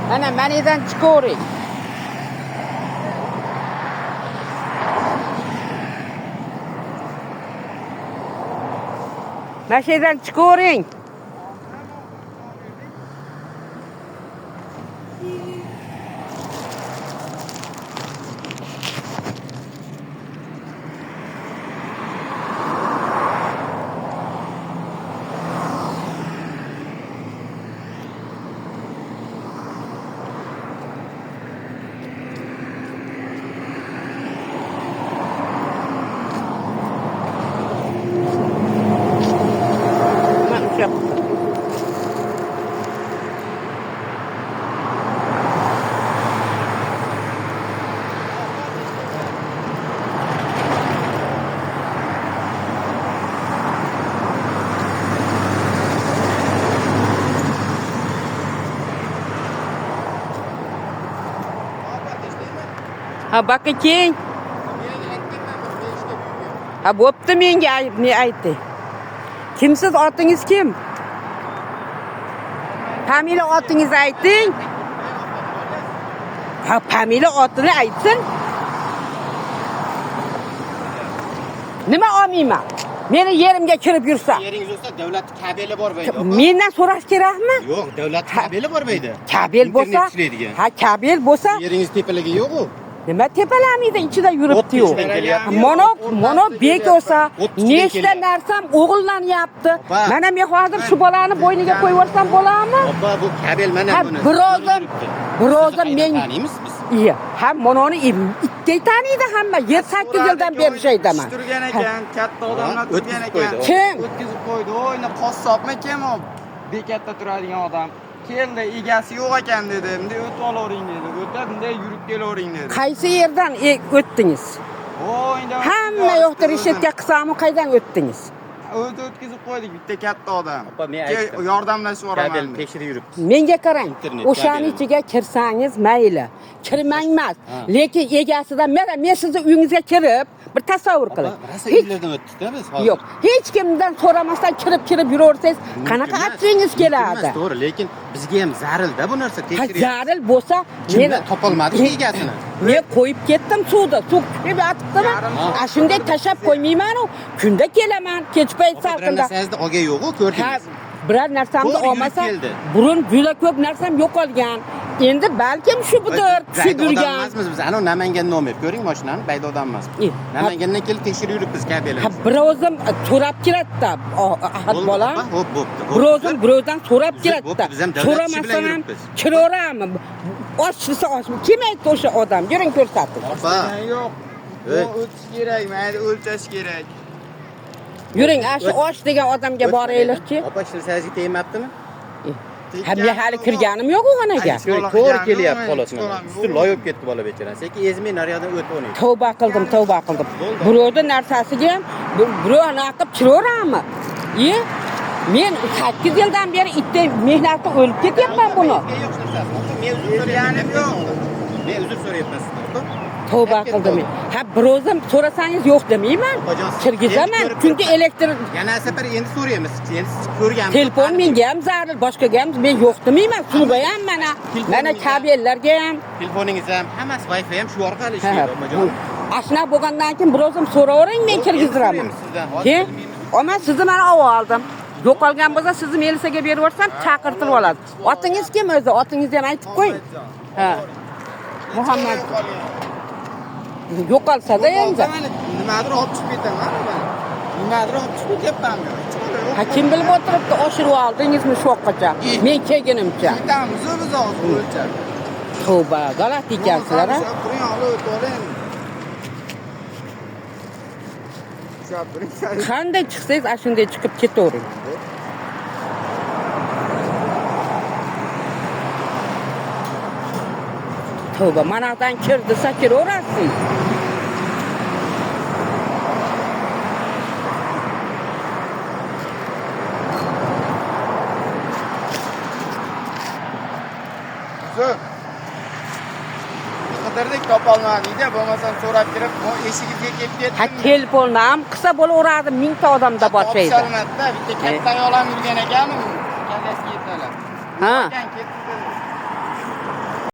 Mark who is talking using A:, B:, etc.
A: Mana manidan chiqavering. Mashadan chiqavering. Ha bakayım. Ha bo'pti menga ne aytdi? Kimsiz, otingiz kim? Familiya otingizni ayting. Ha familiya otini aytsin. Nima olmayman? Meni yerimga kirib yursa.
B: Yeringiz olsa davlat kabeli bor bayda.
A: Mendan so'rash kerakmi?
B: Yo'q, davlat kabeli bor bayda.
A: Kabel bo'lsa, ha kabel bo'lsa,
B: yeringiz tepaligi yo'q-ku.
A: nima tepalamida ichida yuribdi-yu. Mono bek olsa, nechta narsam o'g'illanyapti. Mana men hozir shu bolani bo'yniga qo'yib yuborsam bo'ladimi?
B: Oppa, bu kabel mana buni.
A: Birozdan men
B: taniymiz biz.
A: Iya, ham mononi ikki taniydi hamma. 7-8 yildan beri shaydaman.
C: Turgan ekan, katta odamlar turgan ekan.
A: Kim?
C: O'tkazib qo'ydi. O'yni qassobmi kim u? Bekatda turadigan odam. Keldi, egasi yo'q ekan dedi. Endi o'tib olavering dedi. O'tadinda yurib kelavering dedi.
A: Qaysi yerdan o'tdingiz?
C: O'yni
A: Hamma yoqda reshetka qilsam, qaydan o'tdingiz?
C: o'zi o'tkazib qo'ydik bitta katta odam.
B: Oppa, men aytdim.
C: Yordamlashib yuboraman.
B: Kabel tekshirib yuribmiz.
A: Menga qarang,
B: Internet
A: o'shaning
B: kabeli.
A: ichiga kirsangiz mayli, kirmang emas. Lekin egasidan men sizni uyingizga kirib, bir tasavvur qiling.
B: Rosa uylardan o'tdik-da biz hozir.
A: Yo'q, hech kimdan so'ramasdan kirib yuraversangiz, qanaqa achingiz keladi?
B: To'g'ri, lekin bizga ham zaril-da bu narsa
A: Ha,
B: tekshirish.
A: zaril bo'lsa,
B: Kimdan topolmadik egasini.
A: Men qo'yib ketdim suvda, suv tushib yotibdimi? A shunday tashab qo'ymayman-ku. Kunda kelaman, kech payt
B: Bir
A: salqinda.
B: narsangizni olgan yo'q-ku,
A: Ha,
B: ko'rdingiz.
A: biror narsamni
B: To'g'ri,
A: olmasa,
B: yurib keldi.
A: burun juda ko'p narsam yo'qolgan. Endi balkim shu budir tushib yurgan.
B: Emasmiz biz. Ana Namangan nomi. Ko'ring mashinani, bayda odam emas. Namangandan kelib tekshirib yuribmiz kabelni.
A: Ha, birozim so'rab keladi-da, ahad bolam.
B: Hop, bo'pti.
A: Birozdan so'rab keladi-da.
B: Biz ham davlat ishi bilan
A: So'ramasam ham
B: yuribmiz.
A: kiraveramiz. Ochsa ochmi? Kim aytdi o'sha odam? Yuring ko'rsating.
B: Oppa.
C: Yo'q. O'tish kerak, mayli o'lchash kerak.
A: Yuring, shu och degan odamga boraylikchi.
B: Oppa, ishlasangizga tegmabdimi?
A: Ha, men hali kirganim yo'q u xonaga.
B: To'g'ri kelyapti xolos mana. Usti loyib ketdi bola bechara. Sekin ezmay naryoqdan o'tib oling.
A: Tavba qildim. Birovni narsasiga ham birov anaqa qilib kiraverami? Men 8 yildan beri itda mehnatda o'lib ketyapman buni.
C: Kelganim yo'q.
B: Men uzr so'rayapman sizdan.
A: Tavba qildim. Ha, birozim so'rasangiz yo'q demayman. Kirgizaman, chunki elektr
B: Yana safar endi so'raymiz. Endi siz ko'rganmisiz?
A: telefon menga ham zarur, boshqaga ham men yo'q demayman. Suvga ham mana kabellarga ham.
B: Telefoningiz ham, hammasi Wi-Fi ham shu orqali ishlaydi, omajon.
A: Ashna bo'lgandan keyin birozim so'ravering, men kirgiziraman. Keyin, "Oma, sizni mana oldim. Yo'qolgan bo'lsa, sizni militsiyaga berib yuborsam, chaqirtirib oladi." Otingiz kim o'zi? Otingizni ham aytib qo'ying. Ha. Muhammad. Yo'qolsa-da endi.
C: Nimadir olib chiqib ketaman men. Nimadir olib chiqib ketyapman men.
A: Ha, kim bilib o'tiribdi, oshirib oldingizmi shu yoqqacha? Men kelganimcha.
C: Ketamiz biz hozir o'lchab.
A: Tavba, g'alati ekansizlar, ha?
C: Turing, olib o'tib oling. Turing.
A: Qanday chiqsangiz, shunday chiqib ketavering. Tavba, manadan kirdi, kiraverasiz.
C: Qidirdik topolmadik-da, bo'lmasam so'rab kirib, eshigimga kelib ketdim.
A: Ha, telefonni ham qilsa bo'laveradi, mingta odamda bor şeyda.
C: Topshalmadi-da, bitta katta ayol ham yurgan ekan, kalasiga yetalab.
A: Ha.
C: Ketdi.